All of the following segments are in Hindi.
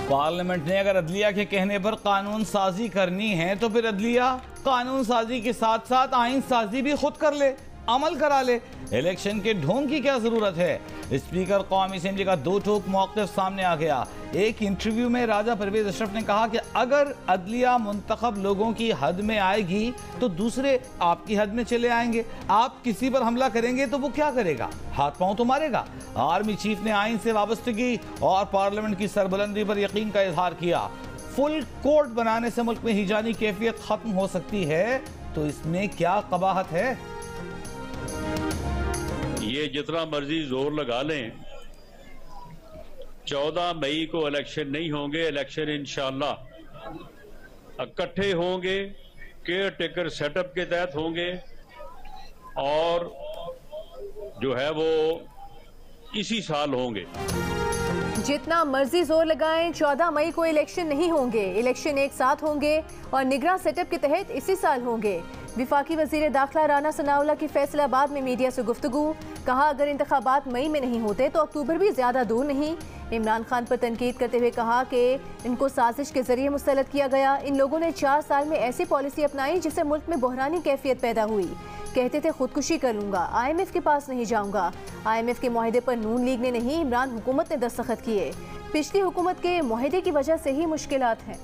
पार्लियामेंट ने अगर अदलिया के कहने पर कानून साजी करनी है तो फिर अदलिया कानून साजी के साथ साथ आइन साजी भी खुद कर ले, अमल करा ले। इलेक्शन के ढोंग की क्या जरूरत है। स्पीकर कौमी असेंबली का दो टोक मौक़िफ़ सामने आ गया। एक इंटरव्यू में राजा परवेज अशरफ ने कहा कि अगर अदलिया मुंतखब लोगों की हद में आएगी तो दूसरे आपकी हद में चले आएंगे। आप किसी पर हमला करेंगे तो वो क्या करेगा, हाथ पांव तो मारेगा। आर्मी चीफ ने आइन से वाबस्तगी और पार्लियामेंट की सरबुलंदी पर यकीन का इजहार किया। फुल कोर्ट बनाने से मुल्क में हिजानी कैफियत खत्म हो सकती है, तो इसमें क्या कबाहत है। ये जितना मर्जी जोर लगा लें, 14 मई को इलेक्शन नहीं होंगे। इलेक्शन इंशाअल्लाह इकट्ठे होंगे, केयर टेकर सेटअप के तहत होंगे और जो है वो इसी साल होंगे। जितना मर्जी जोर लगाएं, 14 मई को इलेक्शन नहीं होंगे। इलेक्शन एक साथ होंगे और निगरान सेटअप के तहत इसी साल होंगे। विफाकी वजीर दाखिला राना सनाउल्लाह की फैसलाबाद में मीडिया से गुफ्तगू। कहा, अगर इंतखाबात मई में नहीं होते तो अक्टूबर भी ज्यादा दूर नहीं। इमरान खान पर तनकीद करते हुए कहा कि इनको साजिश के जरिए मुस्तलद किया गया। इन लोगों ने 4 साल में ऐसी पॉलिसी अपनाई जिससे मुल्क में बहरानी कैफियत पैदा हुई। कहते थे खुदकुशी कर लूंगा, IMF के पास नहीं जाऊंगा। IMF के मुआहदे पर नून लीग ने नहीं, इमरान हुकूमत ने दस्तखत किए। पिछली हुकूमत के मुआहदे की वजह से ही मुश्किलात हैं।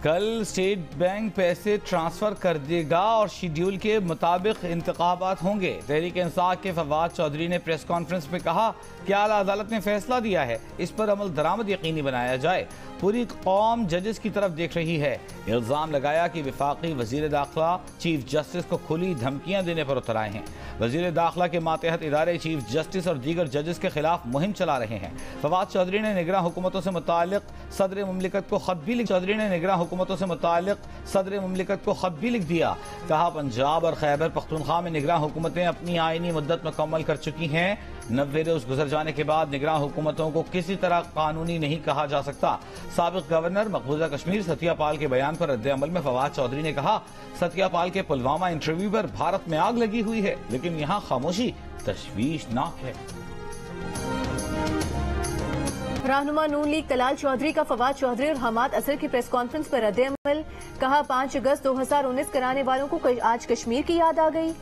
कल स्टेट बैंक पैसे ट्रांसफर कर देगा और शेड्यूल के मुताबिक इंतखाबात होंगे। तहरीक इंसाफ के फवाद चौधरी ने प्रेस कॉन्फ्रेंस में कहा कि आला अदालत ने फैसला दिया है, इस पर अमल दरामद यकीनी बनाया जाए। पूरी कौम जजेस की तरफ देख रही है। इल्जाम लगाया कि वफाकी वजीर दाखिला चीफ जस्टिस को खुली धमकियां देने पर उतर आए हैं। वजीर दाखिला के मातहत इदारे चीफ जस्टिस और दीगर जजेस के खिलाफ मुहिम चला रहे हैं। फवाद चौधरी ने निगरान हुकूमतों से मुताल्लिक सदर मुमलिकत को खत भी लिख दिया। कहा, पंजाब और खैबर पख्तूनख्वा में निगरान हुकूमतें अपनी आईनी मुद्दत मुकम्मल कर चुकी हैं। 90 रोज गुजर जाने के बाद निगरान हुकूमतों को किसी तरह कानूनी नहीं कहा जा सकता। साबिक गवर्नर मकबूजा कश्मीर सत्यापाल के बयान पर रद्द अमल में फवाद चौधरी ने कहा, सत्यापाल के पुलवामा इंटरव्यू पर भारत में आग लगी हुई है, लेकिन यहाँ खामोशी तशवीशनाक है। रहनुमा नून लीग तलाल चौधरी का फवाद चौधरी और हमाद असर की प्रेस कॉन्फ्रेंस पर रद्द अमल। कहा, 5 अगस्त 2019 कराने वालों को आज कश्मीर की याद आ गई।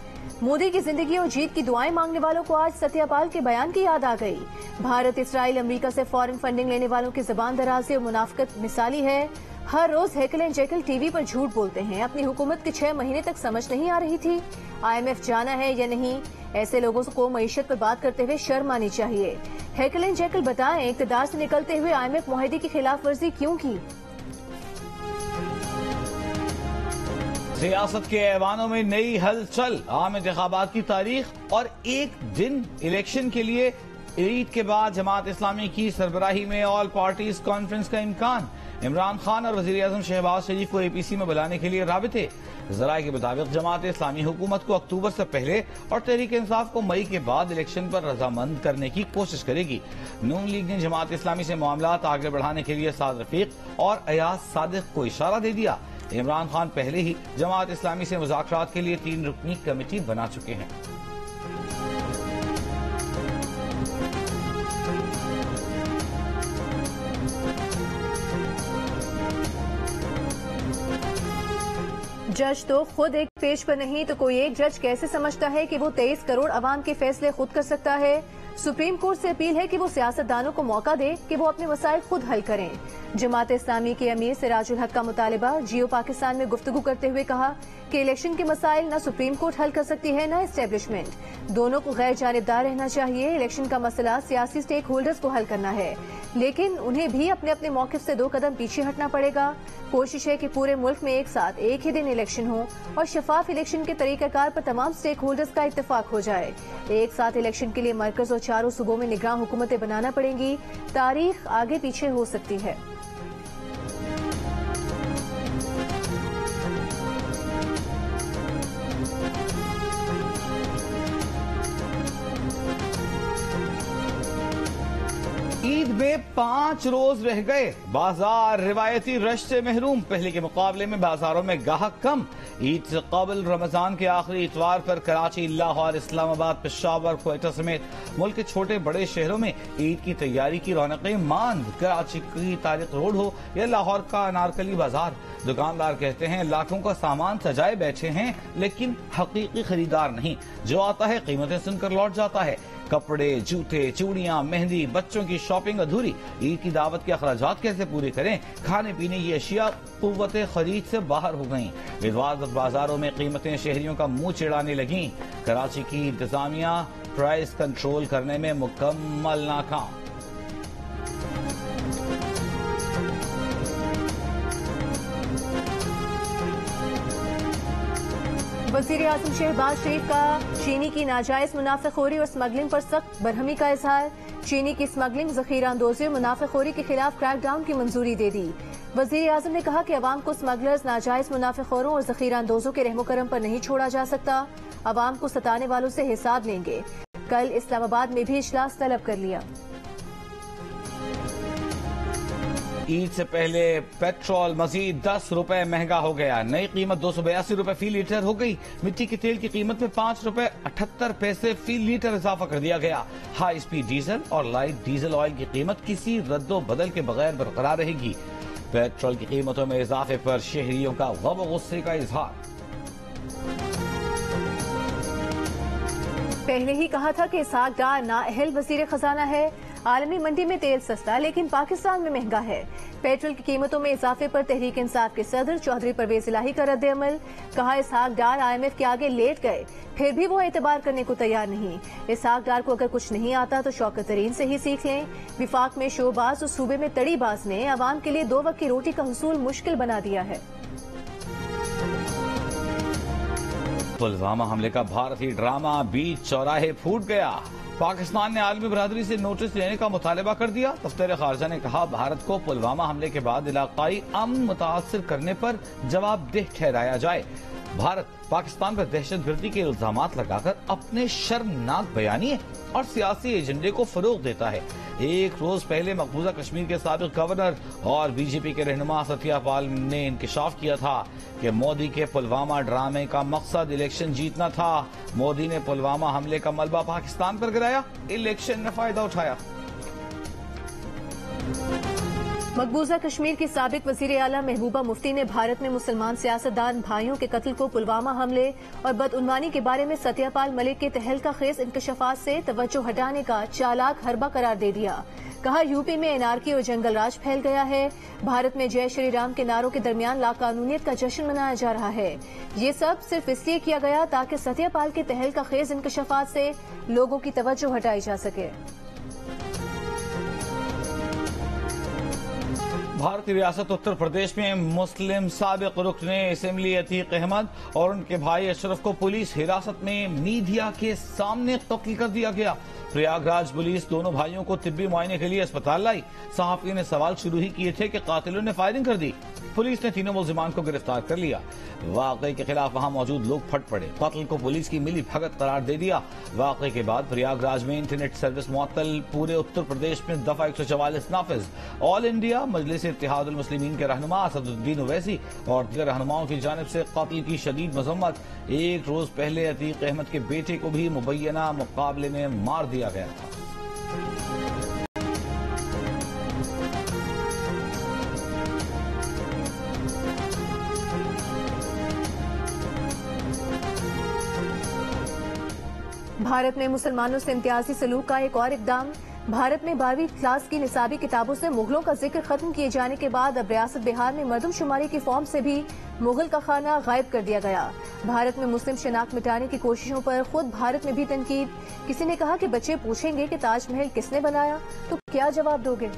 मोदी की जिंदगी और जीत की दुआएं मांगने वालों को आज सत्यापाल के बयान की याद आ गई। भारत, इसराइल, अमेरिका से फॉरेन फंडिंग लेने वालों की जबान दराजी और मुनाफिकत मिसाली है। हर रोज हैकल एंड जैकल टीवी पर झूठ बोलते हैं। अपनी हुकूमत के 6 महीने तक समझ नहीं आ रही थी IMF जाना है या नहीं। ऐसे लोगों को मईशत पर बात करते हुए शर्म आनी चाहिए। हैकल एंड जैकल बताएं, इक़्तिदार से निकलते हुए IMF मुआहदे की खिलाफ वर्जी क्यों की। सियासत के ऐवानों में नई हलचल, आम इंतखाबात की तारीख और एक दिन इलेक्शन के लिए। ईद के बाद जमात इस्लामी की सरबराही में ऑल पार्टीज कॉन्फ्रेंस का इम्कान। इमरान खान और वजीर आजम शहबाज शरीफ को APC में बुलाने के लिए राबिते। जराये के मुताबिक जमात इस्लामी हुकूमत को अक्टूबर से पहले और तहरीक इंसाफ को मई के बाद इलेक्शन पर रजामंद करने की कोशिश करेगी। नून लीग ने जमात इस्लामी से मामलात आगे बढ़ाने के लिए साद रफीक और अयाज सादिक को इशारा दे दिया। इमरान खान पहले ही जमात इस्लामी से मुज़ाकरात के लिए 3 रुकनी कमेटी बना चुके हैं। जज तो खुद एक पेज पर नहीं तो कोई एक जज कैसे समझता है कि वो 23 करोड़ अवाम के फैसले खुद कर सकता है। सुप्रीम कोर्ट से अपील है कि वो सियासतदानों को मौका दे कि वो अपने मसाइल खुद हल करें। जमात इस्लामी के अमीर सिराजुल हक का मुतालिबा। जियो पाकिस्तान में गुफ्तगू करते हुए कहा कि इलेक्शन के मसाइल न सुप्रीम कोर्ट हल कर सकती है न एस्टेब्लिशमेंट। दोनों को गैर जानिबदार रहना चाहिए। इलेक्शन का मसला सियासी स्टेक होल्डर्स को हल करना है, लेकिन उन्हें भी अपने अपने मौक़िफ़ से 2 कदम पीछे हटना पड़ेगा। कोशिश है कि पूरे मुल्क में एक साथ एक ही दिन इलेक्शन हो और शफाफ इलेक्शन के तरीक़ाकार पर तमाम स्टेक होल्डर्स का इत्तेफाक हो जाए। एक साथ इलेक्शन के लिए मरकज और चारों सूबों में निगरान हुकूमतें बनाना पड़ेंगी। तारीख आगे पीछे हो सकती है। ईद में 5 रोज रह गए, बाजार रिवायती रश से महरूम। पहले के मुकाबले में बाजारों में गाहक कम। ईद से कबल रमजान के आखिरी इतवार पर कराची, लाहौर, इस्लामाबाद, पेशावर, क्वेटा समेत मुल्क के छोटे बड़े शहरों में ईद की तैयारी की रौनकें मांद। कराची की तारिक रोड हो या लाहौर का अनारकली बाजार, दुकानदार कहते हैं लाखों का सामान सजाए बैठे हैं, लेकिन हकीकी खरीदार नहीं। जो आता है कीमतें सुनकर लौट जाता है। कपड़े, जूते, चूड़ियां, मेहंदी, बच्चों की शॉपिंग अधूरी। ईद की दावत के अखराजात कैसे पूरे करें? खाने पीने की अशिया कुव्वत खरीद से बाहर हो गईं। इतवार बाजारों में कीमतें शहरियों का मुंह चिढ़ाने लगीं। कराची की इंतजामिया प्राइस कंट्रोल करने में मुकम्मल नाकाम। वजीर आजम शहबाज शरीफ का चीनी की नाजायज मुनाफेखोरी और स्मगलिंग पर सख्त बरहमी का इजहार। चीनी की स्मगलिंग, जखीरा अंदोजी और मुनाफेखोरी के खिलाफ क्रैकडाउन की मंजूरी दे दी। वजीर आजम ने कहा कि अवाम को स्मगलर्स, नाजायज मुनाफेखोरों और जखीरा अंदोजों के रहमो करम पर नहीं छोड़ा जा सकता। अवाम को सताने वालों से हिसाब लेंगे। कल इस्लामाबाद में भी इजलास तलब कर लिया। ईद से पहले पेट्रोल मजीद 10 रुपए महंगा हो गया। नई कीमत 282 रुपए फी लीटर हो गई। मिट्टी के तेल की कीमत में 5 रुपए 78 पैसे फी लीटर इजाफा कर दिया गया। हाई स्पीड डीजल और लाइट डीजल ऑयल की कीमत किसी रद्दो बदल के बगैर बरकरार रहेगी। पेट्रोल की कीमतों में इजाफे पर शहरियों का गम और गुस्से का इजहार। पहले ही कहा था कि इसहाक डार नाअहल वजीर खजाना है। आलमी मंडी में तेल सस्ता, लेकिन पाकिस्तान में महंगा है। पेट्रोल की कीमतों में इजाफे पर तहरीक इंसाफ के सदर चौधरी परवेज इलाही का रद्द अमल। कहा इसहाक डार IMF के आगे लेट गए, फिर भी वो एतबार करने को तैयार नहीं। इसहाक डार को अगर कुछ नहीं आता तो शौकत तरीन से ही सीख लें। विफाक में शोबाज और सूबे में तड़ीबाज ने अवाम के लिए 2 वक्त की रोटी का हुसूल मुश्किल बना दिया है। पुलवामा हमले का भारतीय ड्रामा बीच चौराहे फूट गया। पाकिस्तान ने आलमी बरादरी से नोटिस लेने का मुतालबा कर दिया। दफ्तर खारजा ने कहा भारत को पुलवामा हमले के बाद इलाकाई अमन मुतासर करने पर जवाबदेह ठहराया जाए। भारत पाकिस्तान पर दहशतगर्दी के इल्जामात लगाकर अपने शर्मनाक बयानी और सियासी एजेंडे को फरोग देता है। एक रोज पहले मकबूजा कश्मीर के साबिक गवर्नर और बीजेपी के रहनुमा सत्यापाल ने इंकशाफ किया था कि मोदी के पुलवामा ड्रामे का मकसद इलेक्शन जीतना था। मोदी ने पुलवामा हमले का मलबा पाकिस्तान पर गिराया, इलेक्शन में फायदा उठाया। मकबूजा कश्मीर की साबिक वजीर आला महबूबा मुफ्ती ने भारत में मुसलमान सियासतदान भाइयों के कत्ल को पुलवामा हमले और बदउनवानी के बारे में सत्यापाल मलिक के तहलका खेज इंकशाफात से तवज्जो हटाने का चालाक हरबा करार दे दिया। कहा यूपी में एनआरकी और जंगल राज फैल गया है। भारत में जय श्री राम के नारों के दरमियान लाकानूनियत का जश्न मनाया जा रहा है। ये सब सिर्फ इसलिए किया गया ताकि सत्यापाल के तहलका खेज इंकशाफात से लोगों की तवज्जो हटाई जा सके। भारतीय रियासत उत्तर प्रदेश में मुस्लिम साबिक रुकने असेंबली अतीक अहमद और उनके भाई अशरफ को पुलिस हिरासत में मीडिया के सामने कत्ल कर दिया गया। प्रयागराज पुलिस दोनों भाइयों को तिब्बी मुआयने के लिए अस्पताल लाई। सहाफियों ने सवाल शुरू ही किए थे कि कातिलों ने फायरिंग कर दी। पुलिस ने तीनों मुलजिमान को गिरफ्तार कर लिया। वाकये के खिलाफ वहां मौजूद लोग फट पड़े। कत्ल को पुलिस की मिली भगत करार दे दिया। वाकये के बाद प्रयागराज में इंटरनेट सर्विस मुअत्तल। पूरे उत्तर प्रदेश में दफा 144 नाफिज। ऑल इंडिया मजलिस इत्तेहादुल मुस्लिमीन के रहनुमा असदुद्दीन ओवैसी और दीगर रहनुमाओं की जानिब से कत्ल की शदीद मजम्मत। एक रोज पहले अतीक अहमद के बेटे को भी मुबैना मुकाबले में मार दिया गया था। भारत में मुसलमानों से इम्तियाजी सलूक का एक और इकदाम। भारत में 12वीं क्लास की निसाबी किताबों से मुगलों का जिक्र खत्म किए जाने के बाद अब रियासत बिहार में मरदमशुमारी की फॉर्म से भी मुगल का खाना गायब कर दिया गया। भारत में मुस्लिम शनाख्त मिटाने की कोशिशों पर खुद भारत में भी तनकीद। किसी ने कहा कि बच्चे पूछेंगे कि ताजमहल किसने बनाया, तो क्या जवाब दोगे?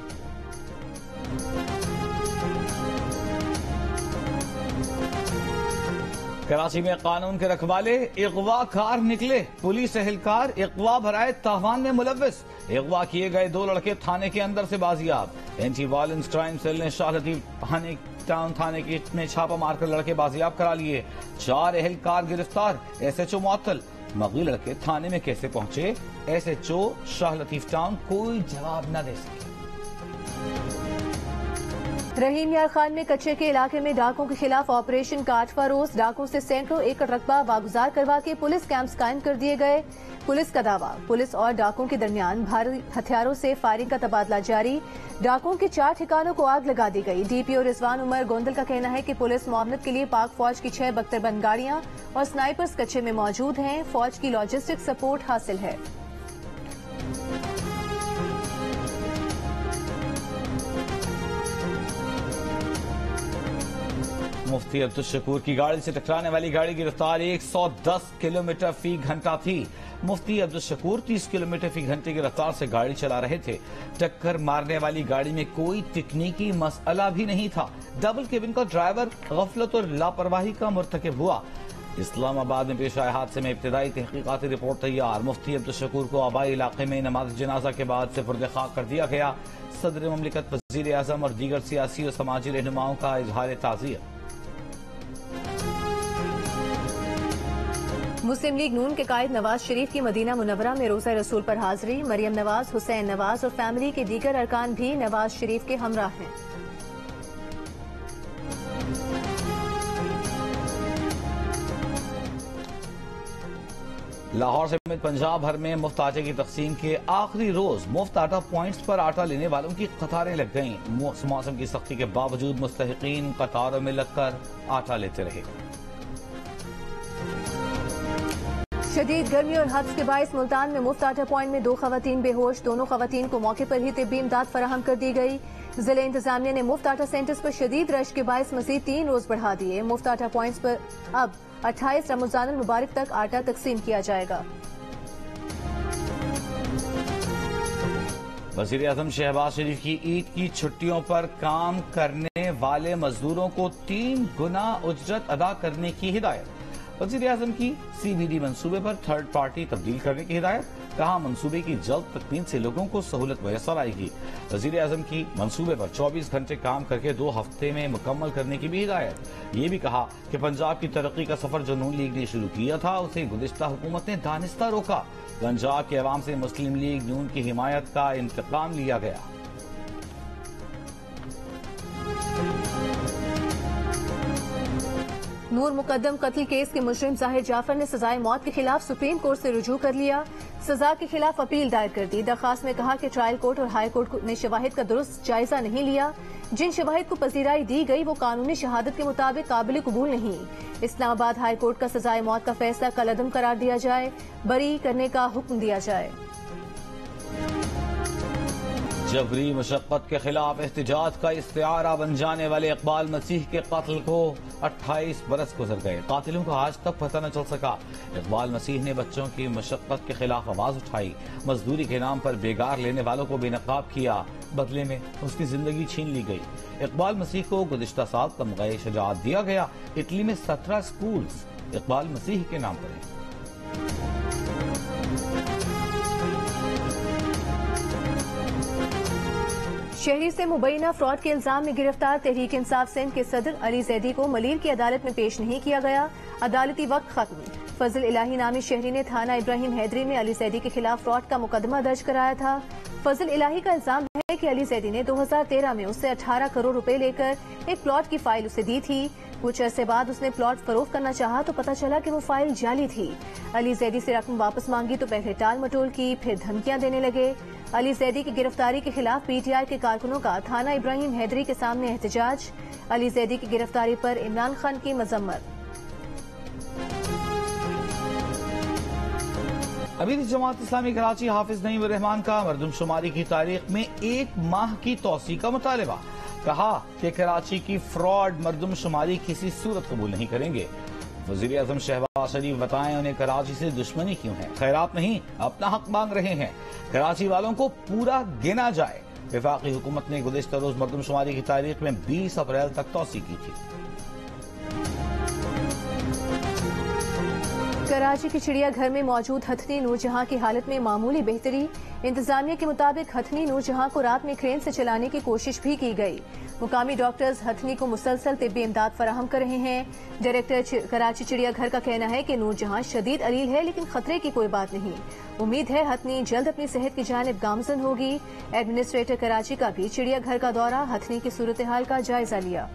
कराची में कानून के रखवाले अगवाकार निकले। पुलिस एहलकार अगवा भराए तावान में मुलव्विस। अगवा किए गए 2 लड़के थाने के अंदर से बाजियाब। एंटी वायलेंस क्राइम सेल ने शाह लतीफ टाउन थाने में छापा मारकर लड़के बाजियाब करा लिए। 4 एहलकार गिरफ्तार। SHO मुअत्तल। मगवी लड़के थाने में कैसे पहुंचे? SHO शाह लतीफ टाउन कोई जवाब न दे सके। रहीम यार खान में कच्चे के इलाके में डाकों के खिलाफ ऑपरेशन काटवा रोज। डाकों से सैकड़ों एकड़ रकबा वागुजार करवा के पुलिस कैंप्स कायम कर दिए गए। पुलिस का दावा, पुलिस और डाकों के दरमियान भारी हथियारों से फायरिंग का तबादला जारी। डाकों के 4 ठिकानों को आग लगा दी गई। डीपीओ रिजवान उमर गोंदल का कहना है कि पुलिस मुआवनत के लिए पाक फौज की 6 बख्तरबंद गाड़ियां और स्नाइपर्स कच्चे में मौजूद हैं। फौज की लॉजिस्टिक सपोर्ट हासिल है। मुफ्ती अब्दुल शकूर की गाड़ी से टकराने वाली गाड़ी की रफ्तार 110 किलोमीटर फी घंटा थी। मुफ्ती अब्दुल शकूर 30 किलोमीटर फी घंटे की रफ्तार से गाड़ी चला रहे थे। टक्कर मारने वाली गाड़ी में कोई तकनीकी मसला भी नहीं था। डबल केबिन का ड्राइवर गफलत और लापरवाही का मुर्तकिब हुआ। इस्लामाबाद में पेश आए हादसे में इब्तिदाई तहकीकाती रिपोर्ट तैयार। मुफ्ती अब्दुल शकूर को आबाई इलाके में नमाज जनाजा के बाद सुपुर्द खाक कर दिया गया। सदर ममलिकत, वजीर आजम और दीगर सियासी और समाजी रहनुमाओं का इजहार ताज़ियत। मुस्लिम लीग नून के कायद नवाज शरीफ की मदीना मुनव्वरा में रोज़ा रसूल पर हाजिरी। मरियम नवाज, हुसैन नवाज और फैमिली के दीगर अरकान भी नवाज शरीफ के हमराह हैं। लाहौर समेत पंजाब भर में मुफ्त आटे की तकसीम के आखिरी रोज मुफ्त आटा पॉइंट्स पर आटा लेने वालों की कतारें लग गईं। मौसम की सख्ती के बावजूद मुस्तहिकीन कतारों में लगकर आटा लेते रहे। शदीद गर्मी और हब्स के बायस मुल्तान में मुफ्त आटा पॉइंट में 2 खवातीन बेहोश। दोनों खवातीन को मौके पर ही तिब्बी इमदाद फराहम कर दी गई। जिले इंतजामिया ने मुफ्त आटा सेंटर्स पर शदीद रश के बायस मजीद 3 रोज बढ़ा दिए। मुफ्त आटा पॉइंट्स पर अब 28 रमजानुल मुबारक तक आटा तकसीम किया जाएगा। वजीर आजम शहबाज शरीफ की ईद की छुट्टियों पर काम करने वाले मजदूरों को 3 गुना उजरत अदा करने की हिदायत। वजीर आजम की CBD मंसूबे पर थर्ड पार्टी तब्दील करने की हिदायत। कहा, मंसूबे की जल्द तकमील से लोगों को सहूलत मैसर आएगी। वजीर आजम की मंसूबे पर 24 घंटे काम करके 2 हफ्ते में मुकम्मल करने की भी हिदायत। ये भी कहा कि पंजाब की तरक्की का सफर जो नून लीग ने शुरू किया था उसे गुज़िश्ता हुकूमत ने दानिस्ता रोका। पंजाब के अवाम से मुस्लिम लीग नून की हिमायत का इंतकाम लिया गया। नूर मुकद्दम कत्ल केस के मुजरिम जाहिर जाफर ने सजाए मौत के खिलाफ सुप्रीम कोर्ट से रुजू कर लिया। सजा के खिलाफ अपील दायर कर दी। दरखास्त में कहा कि ट्रायल कोर्ट और हाई कोर्ट ने शवाहिद का दुरुस्त जायजा नहीं लिया। जिन शवाहिद को पजीराई दी गई वो कानूनी शहादत के मुताबिक काबिल कबूल नहीं। इस्लामाबाद हाई कोर्ट का सजाए मौत का फैसला कलअदम करार दिया जाए, बरी करने का हुक्म दिया जाए। जबरी मशक्कत के खिलाफ एहतिजाज का इस्तिआरा बन जाने वाले इकबाल मसीह के कत्ल को 28 बरस गुजर गए। कातिलों को आज तक पता न चल सका। इकबाल मसीह ने बच्चों की मशक्कत के खिलाफ आवाज उठाई। मजदूरी के नाम पर बेगार लेने वालों को बेनकाब किया। बदले में उसकी जिंदगी छीन ली गई। इकबाल मसीह को गुज़िश्ता साल तमग़े शजाअत दिया गया। इटली में 17 स्कूल इकबाल मसीह के नाम पर हैं। शहरी से मुबैना फ्रॉड के इल्जाम में गिरफ्तार तहरीक इंसाफ सिंध के सदर अली जैदी को मलीर की अदालत में पेश नहीं किया गया। अदालती वक्त खत्म। फजल इलाही नामी शहरी ने थाना इब्राहिम हैदरी में अली जैदी के खिलाफ फ्रॉड का मुकदमा दर्ज कराया था। फजल इलाही का इल्जाम है कि अली जैदी ने 2013 में उससे 18 करोड़ रुपए लेकर एक प्लॉट की फाइल उसे दी थी। कुछ अरसे बाद उसने प्लॉट फरोख्त करना चाहा तो पता चला कि वो फाइल जाली थी। अली जैदी से रकम वापस मांगी तो पहले टाल मटोल की, फिर धमकियां देने लगे। अली जैदी की गिरफ्तारी के खिलाफ PTI के कारकुनों का थाना इब्राहिम हैदरी के सामने एहतजाज। अली जैदी की गिरफ्तारी पर इमरान खान की मजम्मत। अमीर जमात इस्लामी कराची हाफिज नईम रहमान का मरदमशुमारी की तारीख में 1 माह की तौसी का मुतालबा। कहा कि कराची की फ्रॉड मरदमशुमारी किसी सूरत कबूल नहीं करेंगे। वजीर आजम शहबाज शरीफ बताएं उन्हें कराची से दुश्मनी क्यों है। खैरात नहीं, अपना हक मांग रहे हैं। कराची वालों को पूरा गिना जाए। वफाकी हुकूमत ने गुज़िश्ता रोज मरदमशुमारी की तारीख में 20 अप्रैल तक तौसी की थी। कराची के चिड़ियाघर में मौजूद हथनी नूरजहां की हालत में मामूली बेहतरी। इंतजामिया के मुताबिक हथनी नूरजहां को रात में क्रेन से चलाने की कोशिश भी की गई। मुकामी डॉक्टर्स हथनी को मुसलसल तिब्बी इमदाद फराहम कर रहे हैं। डायरेक्टर कराची चिड़ियाघर का कहना है कि नूरजहां शदीद अलील है, लेकिन खतरे की कोई बात नहीं। उम्मीद है हथनी जल्द अपनी सेहत की जानिब गामजन होगी। एडमिनिस्ट्रेटर कराची का भी चिड़ियाघर का दौरा हथनी की सूरत हाल का जायजा लिया।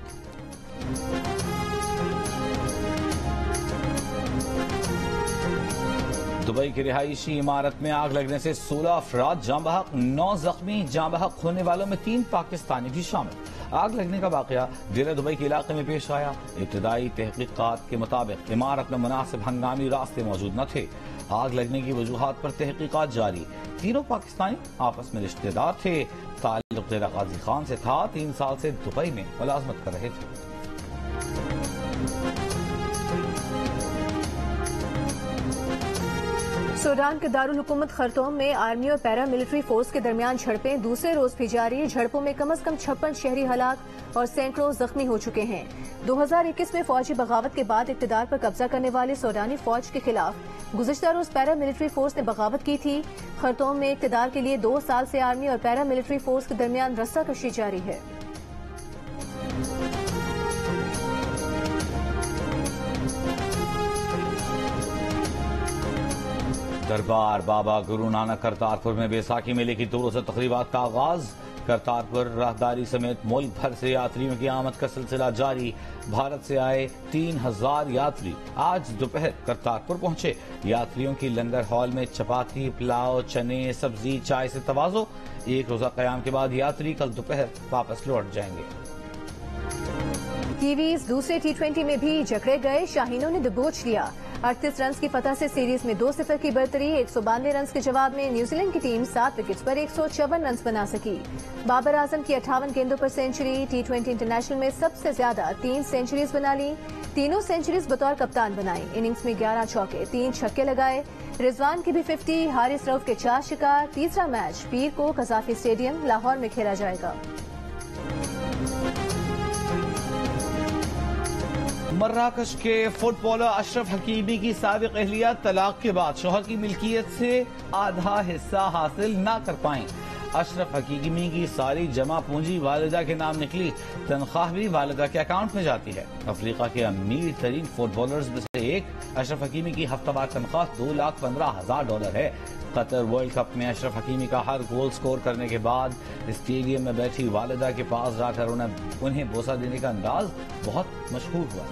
दुबई की रिहायशी इमारत में आग लगने से 16 अफराद जाँ बहक, 9 जख्मी। जाँ बहक होने वालों में 3 पाकिस्तानी भी शामिल। आग लगने का वाकया डेरा दुबई के इलाके में पेश आया। इब्तदाई तहकीकात के मुताबिक इमारत में मुनासिब हंगामी रास्ते मौजूद न थे। आग लगने की वजूहात पर तहकीकात जारी। तीनों पाकिस्तानी आपस में रिश्तेदार थे। ताल्लुक डेरा गाजी खान से था। 3 साल से दुबई में मुलाजमत कर रहे थे। सूडान के दारुल हुकूमत खर्तूम में आर्मी और पैरा मिलिट्री फोर्स के दरमियान झड़पें दूसरे रोज भी जारी। झड़पों में कम से कम 56 शहरी हलाक और सैकड़ों जख्मी हो चुके हैं। 2021 में फौजी बगावत के बाद इक्तदार पर कब्जा करने वाली सूडानी फौज के खिलाफ गुज़िश्ता रोज पैरा मिलिट्री फोर्स ने बगावत की थी। खर्तूम में इक्तदार के लिए 2 साल से आर्मी और पैरा मिलिट्री फोर्स के दरमियान रस्साकशी जारी है। दरबार बाबा गुरु नानक करतारपुर में बैसाखी मेले की 2 रोज़ा तकरीबात का आगाज। करतारपुर राहदारी समेत मुल्क भर से यात्रियों की आमद का सिलसिला जारी। भारत से आए 3000 यात्री आज दोपहर करतारपुर पहुंचे। यात्रियों की लंगर हॉल में चपाती, पुलाव, चने, सब्जी, चाय से तवाज़ो। 1 रोज़ा क़याम के बाद यात्री कल दोपहर वापस लौट जाएंगे। कीवीज दूसरे T20 में भी जकड़े गए। शाहीनों ने दबोच लिया। 38 रन की फतह से सीरीज में 2-0 की बढ़तरी। 192 रन के जवाब में न्यूजीलैंड की टीम 7 विकेट्स पर 154 रन बना सकी। बाबर आजम की 58 गेंदों पर सेंचुरी। T20 इंटरनेशनल में सबसे ज्यादा 3 सेंचुरीज बना ली। तीनों सेंचुरीज बतौर कप्तान बनाई। इनिंग्स में 11 चौके, 3 छक्के लगाए। रिजवान की भी 50, हारिस रऊफ के 4 शिकार। तीसरा मैच पीर को कजाफी स्टेडियम लाहौर में खेला जाएगा। मर्राकश के फुटबॉलर अशरफ हकीमी की साबिक अहलिया तलाक के बाद शौहर की मिल्कियत से आधा हिस्सा हासिल न कर पाई। अशरफ हकीमी की सारी जमा पूंजी वालिदा के नाम निकली। तनख्वाह भी वालिदा के अकाउंट में जाती है। अफ्रीका के अमीर तरीन फुटबॉलर्स में से एक अशरफ हकीमी की हफ्तावार तनख्वाह $2,15,000 है। कतर वर्ल्ड कप में अशरफ हकीमी का हर गोल स्कोर करने के बाद स्टेडियम में बैठी वालिदा के पास जाकर उन्हें बोसा देने का अंदाज बहुत मशहूर हुआ।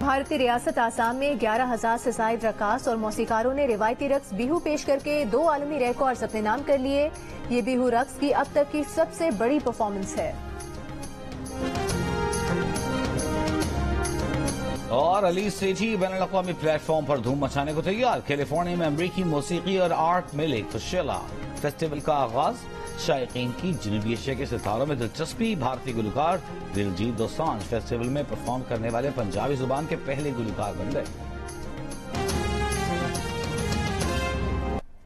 भारतीय रियासत आसाम में 11,000 से जायद रक्कास और मौसीकारों ने रिवायती रक्स बिहू पेश करके 2 आलमी रिकॉर्ड्स अपने नाम कर लिए। ये बिहू रक्स की अब तक की सबसे बड़ी परफॉर्मेंस है। और अली सेठी बैनुल-अक़वामी प्लेटफॉर्म पर धूम मचाने को तैयार। कैलिफोर्निया में अमरीकी मौसीकी और आर्ट मेले कोशेला फेस्टिवल का आगाज। शायकीन की जनूबी एशिया के सितारों में दिलचस्पी। भारतीय गुलकार दिलजीत दोसांझ फेस्टिवल में परफॉर्म करने वाले पंजाबी जुबान के पहले गुलकार बन गए।